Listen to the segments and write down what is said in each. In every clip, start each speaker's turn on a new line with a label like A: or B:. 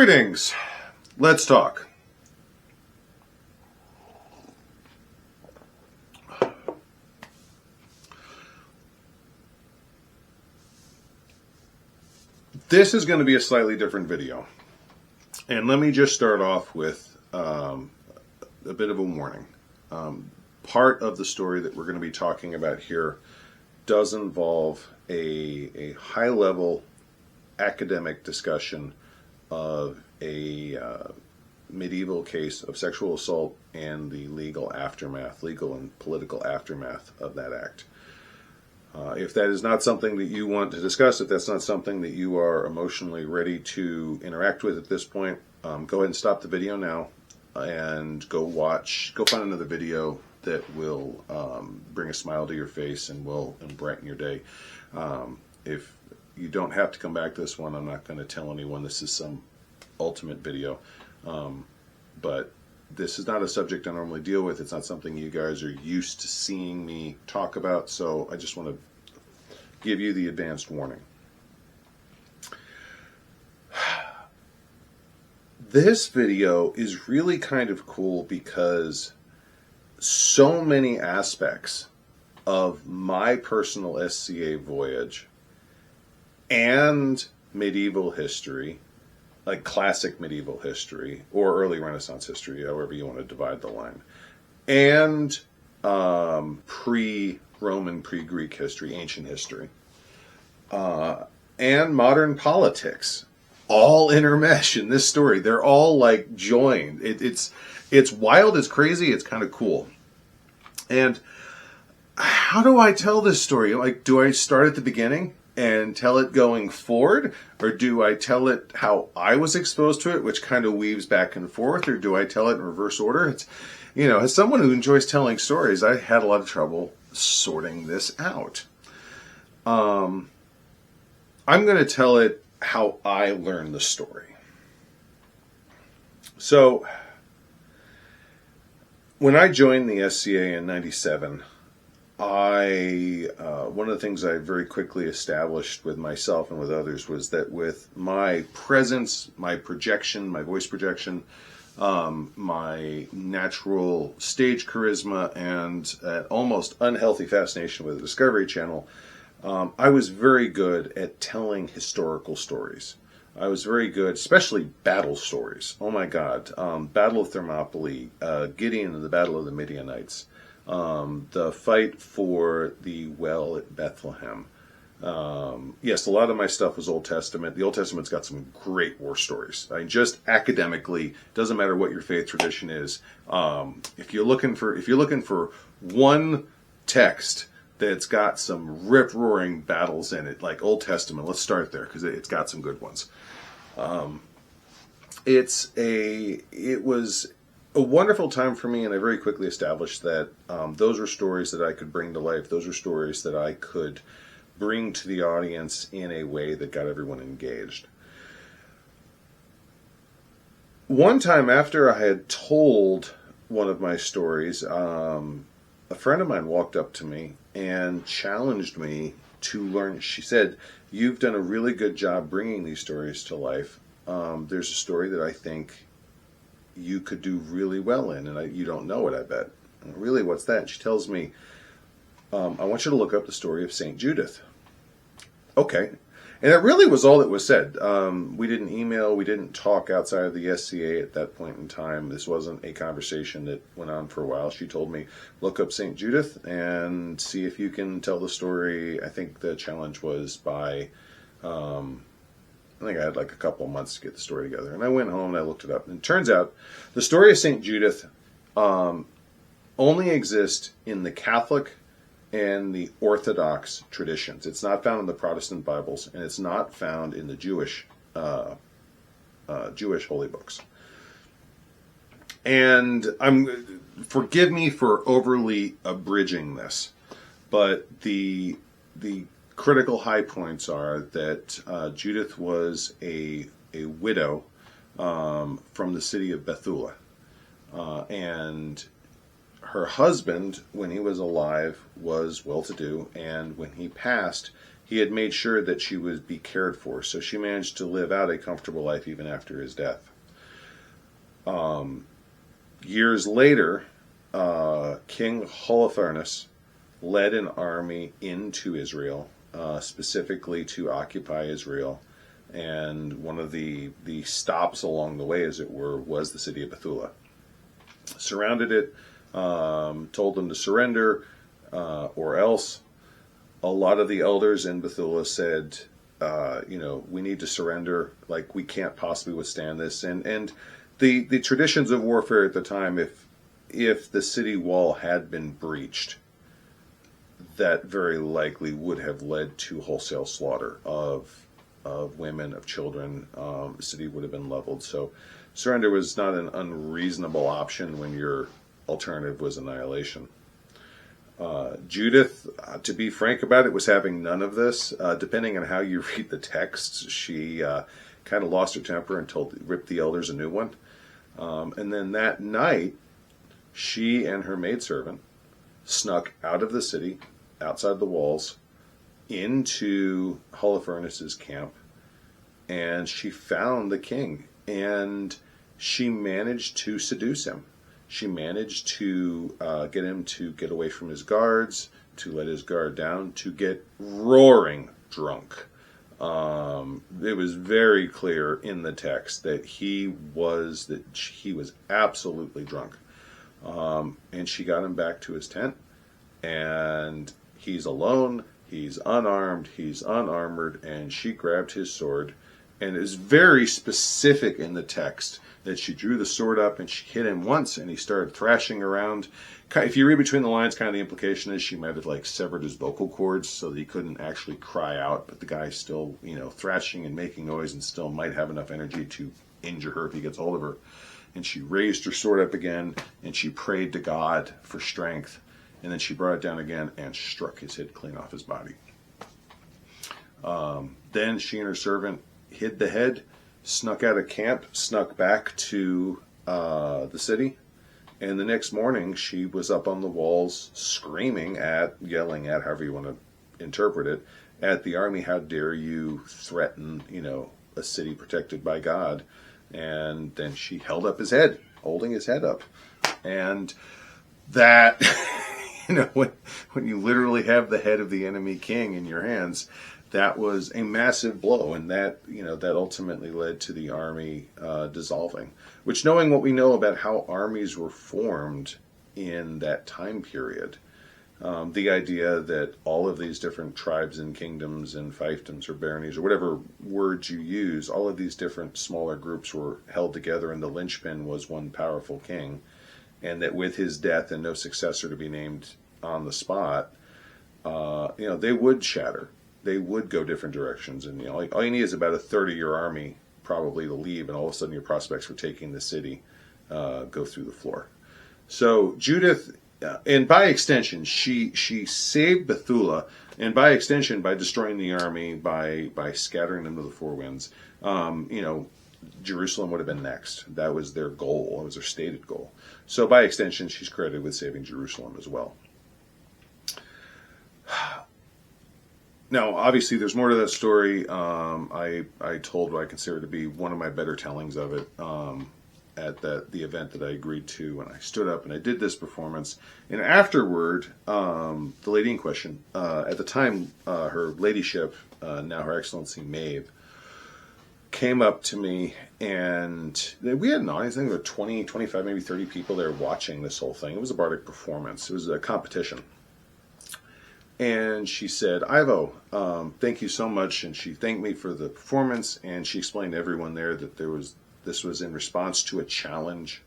A: Greetings. Let's talk. This is going to be a slightly different video. And let me just start off with a bit of a warning. Part of the story that we're going to be talking about here does involve a high-level academic discussion of a medieval case of sexual assault and the legal and political aftermath of that act. If that is not something that you want to discuss, if that's not something that you are emotionally ready to interact with at this point, go ahead and stop the video now and go find another video that will bring a smile to your face and brighten your day. If you don't have to come back to this one, I'm not going to tell anyone this is some ultimate video, but this is not a subject I normally deal with. It's not something you guys are used to seeing me talk about, so I just want to give you the advanced warning. This video is really kind of cool because so many aspects of my personal SCA voyage and medieval history, like classic medieval history or early Renaissance history, however you want to divide the line, and pre-Roman, pre-Greek history, ancient history, and modern politics, all intermesh in this story. They're all like joined. It's wild, it's crazy, it's kind of cool. And how do I tell this story? Like, do I start at the beginning and tell it going forward, or do I tell it how I was exposed to it, which kind of weaves back and forth, or do I tell it in reverse order? It's, as someone who enjoys telling stories, I had a lot of trouble sorting this out. I'm going to tell it how I learned the story. So, when I joined the SCA in '97, one of the things I very quickly established with myself and with others was that with my presence, my projection, my voice projection, my natural stage charisma, and almost unhealthy fascination with the Discovery Channel, I was very good at telling historical stories. I was very good, especially battle stories. Oh my God. Battle of Thermopylae, Gideon and the Battle of the Midianites, the fight for the well at Bethlehem. Yes, a lot of my stuff was Old Testament. The Old Testament's got some great war stories. I mean, just academically, doesn't matter what your faith tradition is. If you're looking for one text that's got some rip-roaring battles in it, like Old Testament, let's start there because it's got some good ones. It was a wonderful time for me, and I very quickly established that those were stories that I could bring to life. Those were stories that I could bring to the audience in a way that got everyone engaged. One time after I had told one of my stories, a friend of mine walked up to me and challenged me to learn. She said, "You've done a really good job bringing these stories to life. There's a story that I think you could do really well in, and you don't know it, I bet." "Really, what's that?" And she tells me, "I want you to look up the story of St. Judith." Okay. And that really was all that was said. We didn't email, we didn't talk outside of the SCA at that point in time. This wasn't a conversation that went on for a while. She told me, look up St. Judith and see if you can tell the story. I think the challenge was by, I think I had like a couple of months to get the story together. And I went home and I looked it up. And it turns out the story of St. Judith only exists in the Catholic and the Orthodox traditions. It's not found in the Protestant Bibles, and it's not found in the Jewish holy books. And forgive me for overly abridging this, but the critical high points are that Judith was a widow from the city of Bethula, and her husband, when he was alive, was well-to-do, and when he passed, he had made sure that she would be cared for. So she managed to live out a comfortable life even after his death. Years later, King Holofernes led an army into Israel, specifically to occupy Israel. And one of the stops along the way, as it were, was the city of Bethula. Surrounded it, told them to surrender, or else. A lot of the elders in Bethula said, we need to surrender. Like, we can't possibly withstand this. And the traditions of warfare at the time, if the city wall had been breached, that very likely would have led to wholesale slaughter of women, of children. The city would have been leveled. So surrender was not an unreasonable option when your alternative was annihilation. Judith, to be frank about it, was having none of this. Depending on how you read the texts, she kind of lost her temper and ripped the elders a new one. And then that night, she and her maidservant snuck out of the city, outside the walls, into Holofernes' camp, and she found the king, and she managed to seduce him. She managed to get him to get away from his guards, to let his guard down, to get roaring drunk. It was very clear in the text that he was absolutely drunk. And she got him back to his tent, and he's alone, he's unarmed, he's unarmored, and she grabbed his sword. And it is very specific in the text that she drew the sword up and she hit him once, and he started thrashing around. If you read between the lines, kind of the implication is she might have severed his vocal cords so that he couldn't actually cry out, but the guy's still, thrashing and making noise and still might have enough energy to injure her if he gets hold of her. And she raised her sword up again, and she prayed to God for strength. And then she brought it down again and struck his head clean off his body. Then she and her servant hid the head, snuck out of camp, snuck back to the city. And the next morning, she was up on the walls screaming yelling at, however you want to interpret it, at the army, how dare you threaten, a city protected by God. And then she held up his head, holding his head up. And that, when you literally have the head of the enemy king in your hands, that was a massive blow. And that, that ultimately led to the army dissolving. Which, knowing what we know about how armies were formed in that time period, the idea that all of these different tribes and kingdoms and fiefdoms or baronies or whatever words you use, all of these different smaller groups were held together, and the linchpin was one powerful king, and that with his death and no successor to be named on the spot, they would shatter. They would go different directions, and all you need is about a third of your army probably to leave, and all of a sudden your prospects for taking the city go through the floor. So Judith, and by extension, she saved Bethula, and by extension, by destroying the army, by scattering them to the four winds, Jerusalem would have been next. That was their goal. It was their stated goal. So by extension, she's credited with saving Jerusalem as well. Now, obviously, there's more to that story. I told what I consider to be one of my better tellings of it at the event that I agreed to, and I stood up and I did this performance. And afterward, the lady in question, at the time, her ladyship, now Her Excellency Maeve, came up to me, and we had an audience. I think there were 20, 25, maybe 30 people there watching this whole thing. It was a bardic performance. It was a competition. And she said, Ivo, thank you so much. And she thanked me for the performance, and she explained to everyone there that this was in response to a challenge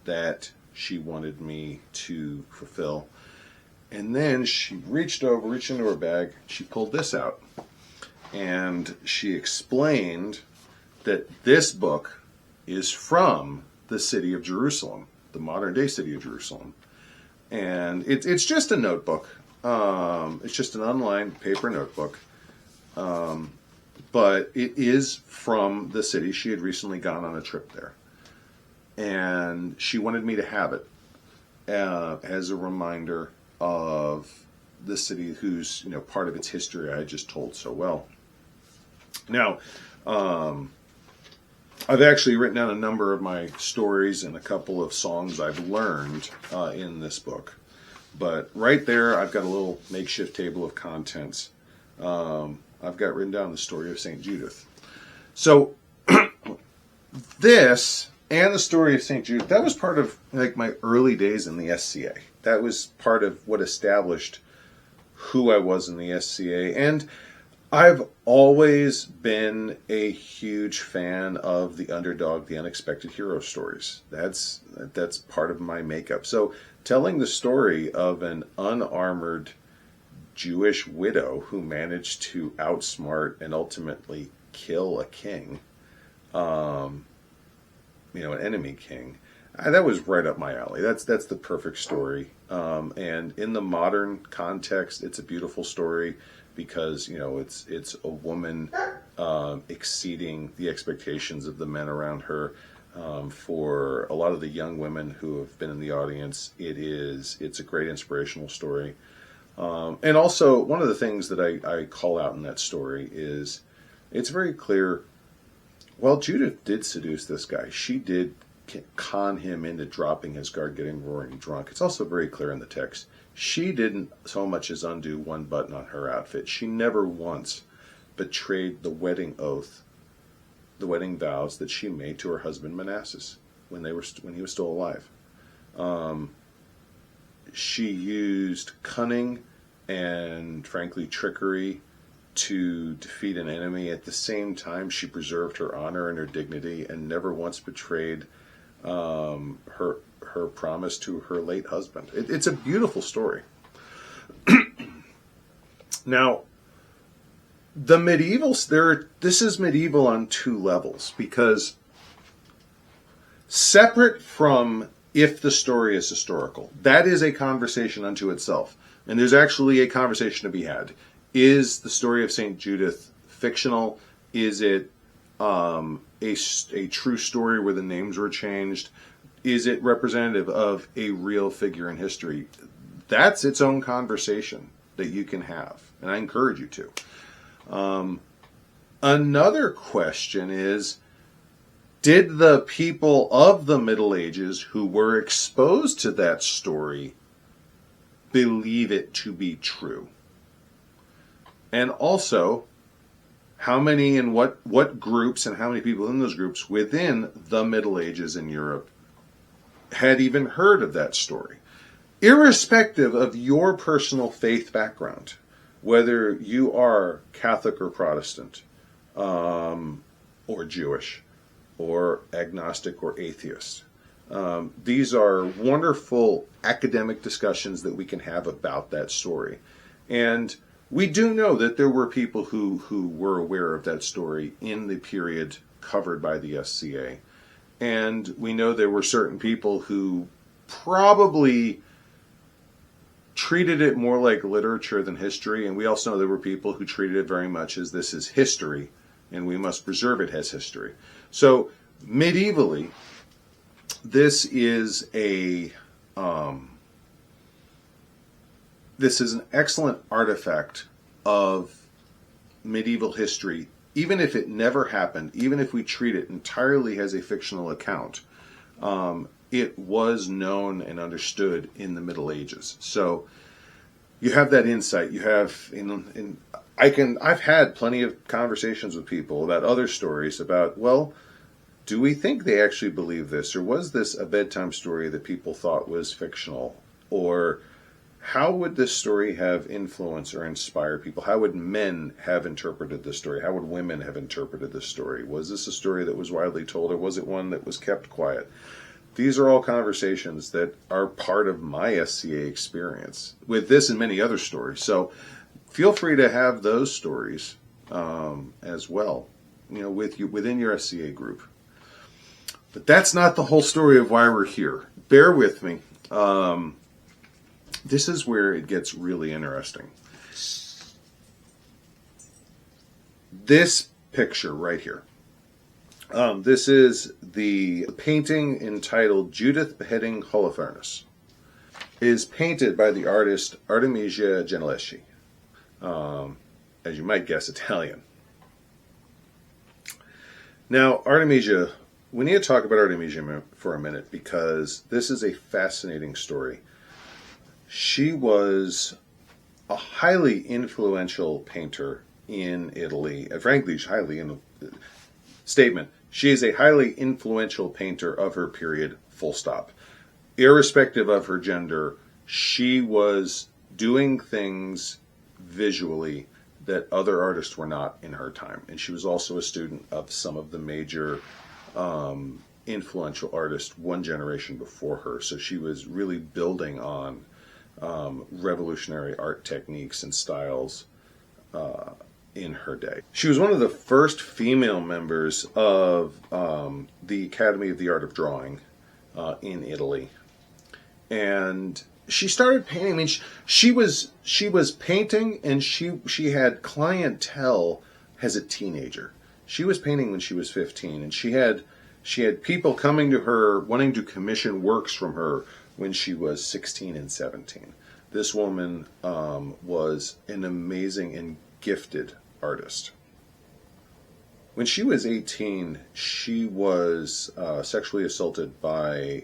A: that she wanted me to fulfill. And then she reached into her bag, she pulled this out, and she explained that this book is from the city of Jerusalem, the modern day city of Jerusalem. And it's just a notebook. It's just an online paper notebook. But it is from the city. She had recently gone on a trip there. And she wanted me to have it as a reminder of this city whose part of its history I just told so well. Now, I've actually written down a number of my stories and a couple of songs I've learned in this book. But right there, I've got a little makeshift table of contents. I've got written down the story of St. Judith. So this and the story of St. Judith, that was part of like my early days in the SCA. That was part of what established who I was in the SCA. And I've always been a huge fan of the underdog, the unexpected hero stories. That's part of my makeup. So telling the story of an unarmored Jewish widow who managed to outsmart and ultimately kill a king, an enemy king, that was right up my alley. That's the perfect story. And in the modern context, it's a beautiful story because it's a woman exceeding the expectations of the men around her. For a lot of the young women who have been in the audience, it's a great inspirational story. And also, one of the things that I call out in that story is it's very clear, while Judith did seduce this guy, she did con him into dropping his guard, getting roaring drunk. It's also very clear in the text, she didn't so much as undo one button on her outfit. She never once betrayed the wedding oath, the wedding vows that she made to her husband Manasseh when he was still alive. She used cunning and, frankly, trickery to defeat an enemy. At the same time, she preserved her honor and her dignity and never once betrayed her promise to her late husband. It's a beautiful story. Now, this is medieval on two levels, because separate from if the story is historical, that is a conversation unto itself. And there's actually a conversation to be had. Is the story of St. Judith fictional? Is it a true story where the names were changed? Is it representative of a real figure in history? That's its own conversation that you can have, and I encourage you to. Another question is, did the people of the Middle Ages who were exposed to that story believe it to be true? And also, how many and what groups and how many people in those groups within the Middle Ages in Europe had even heard of that story? Irrespective of your personal faith background, whether you are Catholic or Protestant, or Jewish, or agnostic or atheist. These are wonderful academic discussions that we can have about that story. And we do know that there were people who were aware of that story in the period covered by the SCA. And we know there were certain people who probably treated it more like literature than history. And we also know there were people who treated it very much as this is history, and we must preserve it as history. So medievally, this is an excellent artifact of medieval history, even if it never happened, even if we treat it entirely as a fictional account. It was known and understood in the Middle Ages. So you have that insight. You have, I've had plenty of conversations with people about other stories about, well, do we think they actually believe this? Or was this a bedtime story that people thought was fictional? Or how would this story have influenced or inspired people? How would men have interpreted this story? How would women have interpreted this story? Was this a story that was widely told, or was it one that was kept quiet? These are all conversations that are part of my SCA experience with this and many other stories. So feel free to have those stories as well, within your SCA group. But that's not the whole story of why we're here. Bear with me. This is where it gets really interesting. This picture right here. This is the painting entitled Judith Beheading Holofernes. is painted by the artist Artemisia Gentileschi. As you might guess, Italian. Now, Artemisia, we need to talk about Artemisia for a minute because this is a fascinating story. She was a highly influential painter in Italy. Frankly, statement. She is a highly influential painter of her period, full stop. Irrespective of her gender, she was doing things visually that other artists were not in her time. And she was also a student of some of the major influential artists one generation before her. So she was really building on revolutionary art techniques and styles in her day. She was one of the first female members of the Academy of the Art of Drawing in Italy. And she started painting. I mean, she was painting, and she had clientele as a teenager. She was painting when she was 15, and she had people coming to her wanting to commission works from her when she was 16 and 17. This woman was an amazing and gifted artist. When she was 18, she was sexually assaulted by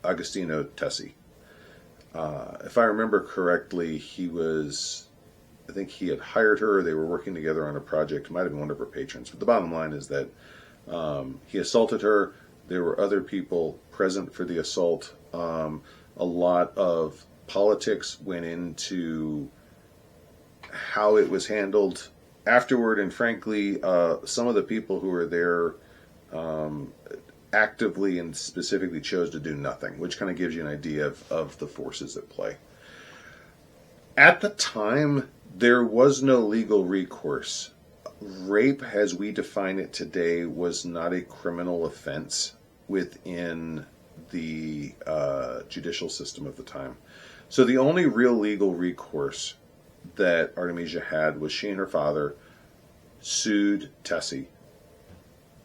A: Agostino Tessi. If I remember correctly, I think he had hired her. They were working together on a project. It might have been one of her patrons. But the bottom line is that he assaulted her. There were other people present for the assault. A lot of politics went into how it was handled afterward. And frankly, some of the people who were there actively and specifically chose to do nothing, which kind of gives you an idea of the forces at play. At the time, there was no legal recourse. Rape, as we define it today, was not a criminal offense within the judicial system of the time. So the only real legal recourse that Artemisia had was she and her father sued Tessi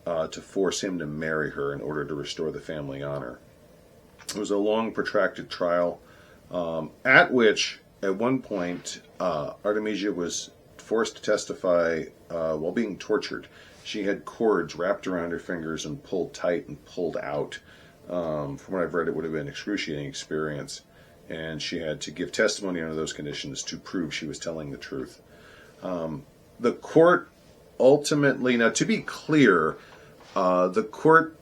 A: to force him to marry her in order to restore the family honor. It was a long, protracted trial, at which, at one point, Artemisia was forced to testify while being tortured. She had cords wrapped around her fingers and pulled tight and pulled out. From what I've read, it would have been an excruciating experience, and she had to give testimony under those conditions to prove she was telling the truth. The court ultimately, now to be clear, the court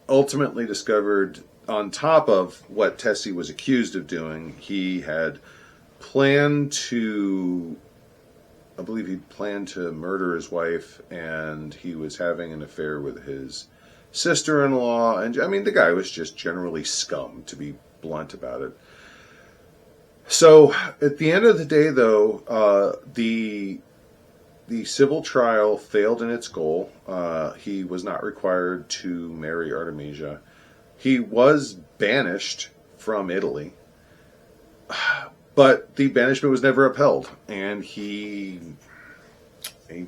A: ultimately discovered, on top of what Tessi was accused of doing, he had planned to, I believe he planned to murder his wife, and he was having an affair with his sister-in-law, and I mean, the guy was just generally scum, to be blunt about it. So, at the end of the day, though, the civil trial failed in its goal. He was not required to marry Artemisia. He was banished from Italy, but the banishment was never upheld, and he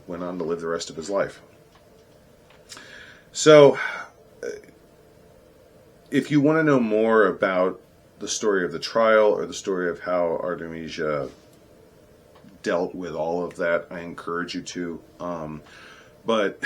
A: went on to live the rest of his life. So, if you want to know more about the story of the trial or the story of how Artemisia dealt with all of that, I encourage you to. But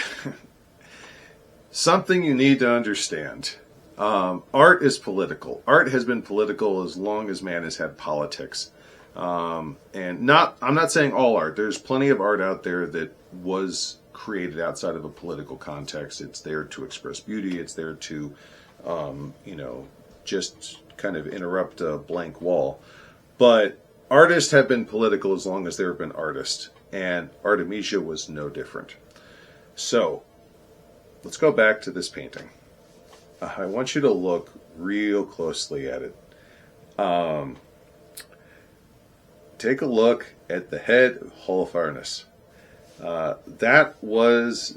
A: something you need to understand. Art is political. Art has been political as long as man has had politics. And I'm not saying all art. There's plenty of art out there that was created outside of a political context. It's there to express beauty. It's there to, just kind of interrupt a blank wall. But artists have been political as long as there have been artists. And Artemisia was no different. So, let's go back to this painting. I want you to look real closely at it. Take a look at the head of Holofernes.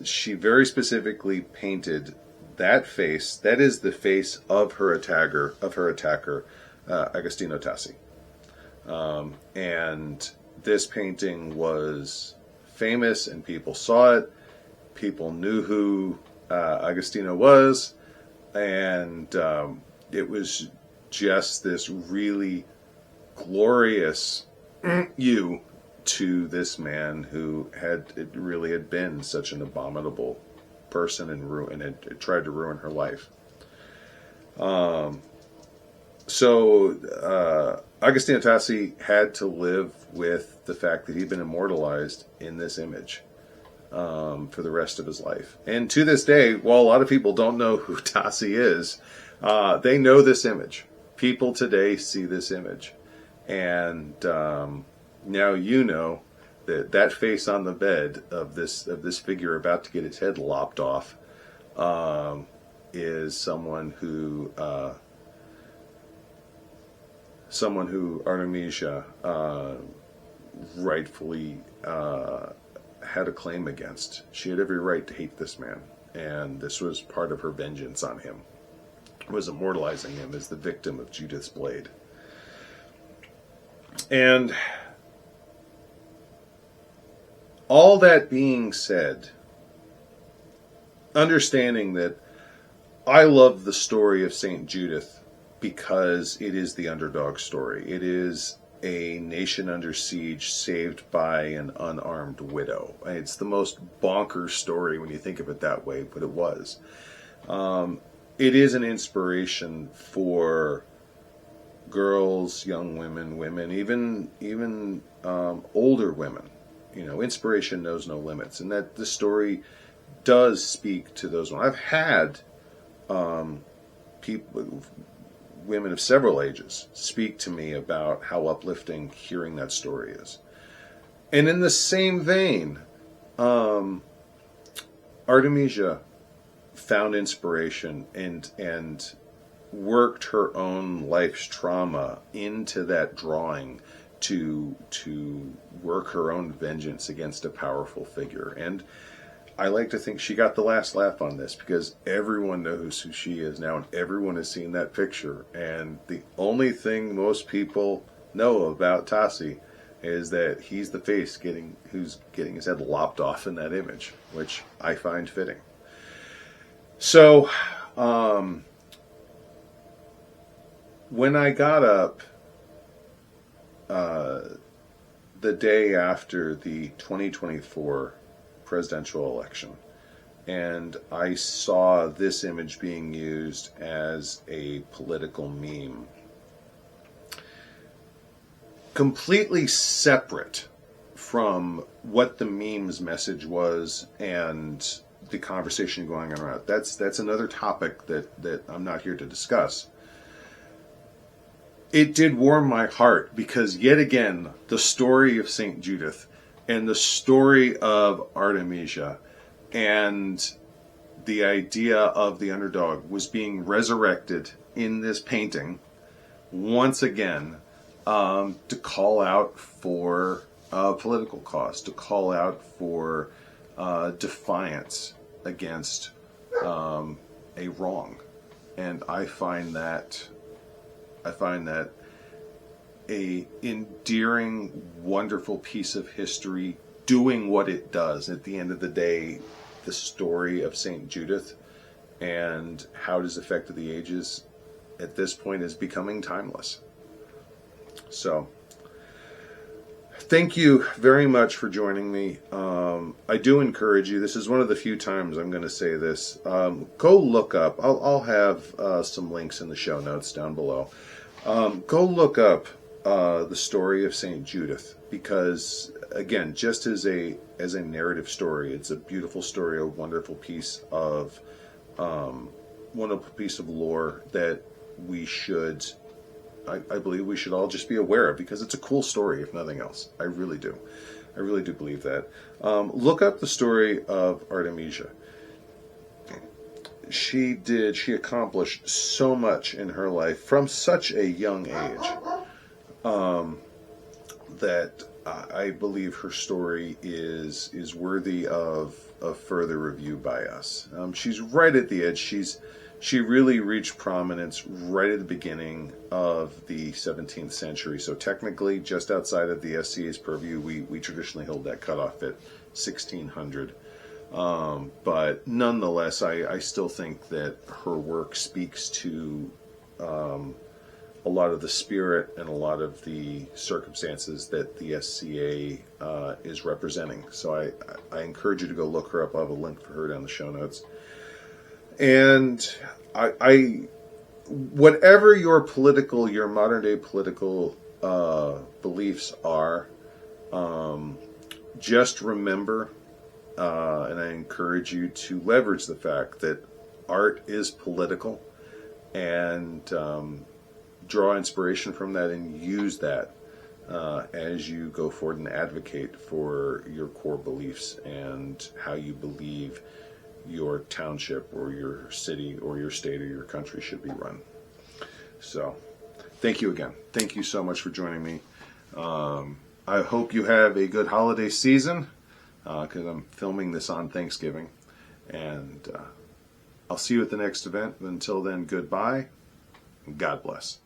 A: She very specifically painted that face. That is the face of her attacker, Agostino Tassi. And this painting was famous, and people saw it. People knew who Agostino was, and it was just this really glorious you to this man who really had been such an abominable person and had tried to ruin her life. So Agostino Tassi had to live with the fact that he'd been immortalized in this image for the rest of his life. And to this day, while a lot of people don't know who Tassi is, they know this image. People today see this image. And now you know that face on the bed of this figure about to get his head lopped off is someone who Artemisia rightfully had a claim against. She had every right to hate this man, and this was part of her vengeance on him. Was immortalizing him as the victim of Judith's blade. And all that being said, understanding that I love the story of Saint Judith because it is the underdog story. It is a nation under siege saved by an unarmed widow. It's the most bonkers story when you think of it that way, but it was. It is an inspiration for girls, young women, even older women. You know, inspiration knows no limits, and that the story does speak to those women. I've had women of several ages speak to me about how uplifting hearing that story is. And in the same vein, Artemisia found inspiration and worked her own life's trauma into that drawing to work her own vengeance against a powerful figure. And I like to think she got the last laugh on this, because everyone knows who she is now, and everyone has seen that picture. And the only thing most people know about Tassi is that he's the face who's getting his head lopped off in that image, which I find fitting. So, when I got up the day after the 2024 presidential election, and I saw this image being used as a political meme, completely separate from what the meme's message was and the conversation going on around it. That's another topic that I'm not here to discuss. It did warm my heart, because yet again, the story of St. Judith and the story of Artemisia and the idea of the underdog was being resurrected in this painting once again, to call out for a political cause, to call out for defiance against a wrong. And I find that a endearing, wonderful piece of history doing what it does. At the end of the day, the story of St. Judith and how it has affected the ages at this point is becoming timeless. So, thank you very much for joining me. I do encourage you, this is one of the few times I'm going to say this, go look up, I'll have some links in the show notes down below. Go look up the story of St. Judith, because again, just as a narrative story, it's a beautiful story, a wonderful piece of lore that we should, I believe we should all just be aware of, because it's a cool story, if nothing else. I really do believe that. Look up the story of Artemisia. She accomplished so much in her life from such a young age, that I believe her story is worthy of further review by us. She's right at the edge. She really reached prominence right at the beginning of the 17th century. So technically, just outside of the SCA's purview, we traditionally hold that cutoff at 1600. But nonetheless, I still think that her work speaks to a lot of the spirit and a lot of the circumstances that the SCA is representing. So I encourage you to go look her up. I'll have a link for her down in the show notes. And I whatever your modern day political beliefs are, just remember, and I encourage you to leverage the fact that art is political, and draw inspiration from that and use that as you go forward and advocate for your core beliefs and how you believe your township or your city or your state or your country should be run. So thank you again. Thank you so much for joining me. I hope you have a good holiday season, because I'm filming this on Thanksgiving. And I'll see you at the next event. Until then, goodbye, and God bless.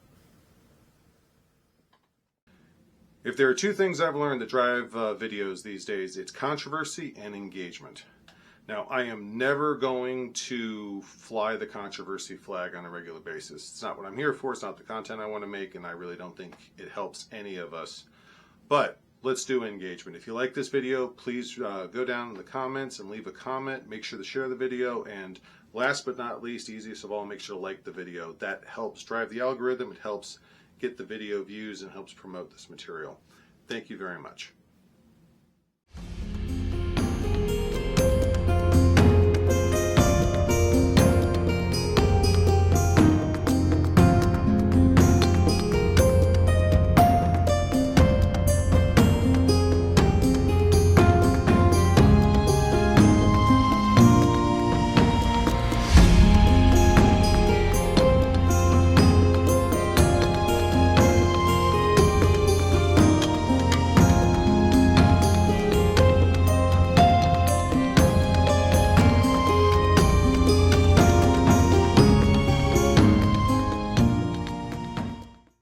A: If there are two things I've learned that drive videos these days, it's controversy and engagement. Now, I am never going to fly the controversy flag on a regular basis. It's not what I'm here for. It's not the content I want to make, and I really don't think it helps any of us. But let's do engagement. If you like this video, please go down in the comments and leave a comment. Make sure to share the video. And last but not least, easiest of all, make sure to like the video. That helps drive the algorithm. It helps get the video views and helps promote this material. Thank you very much.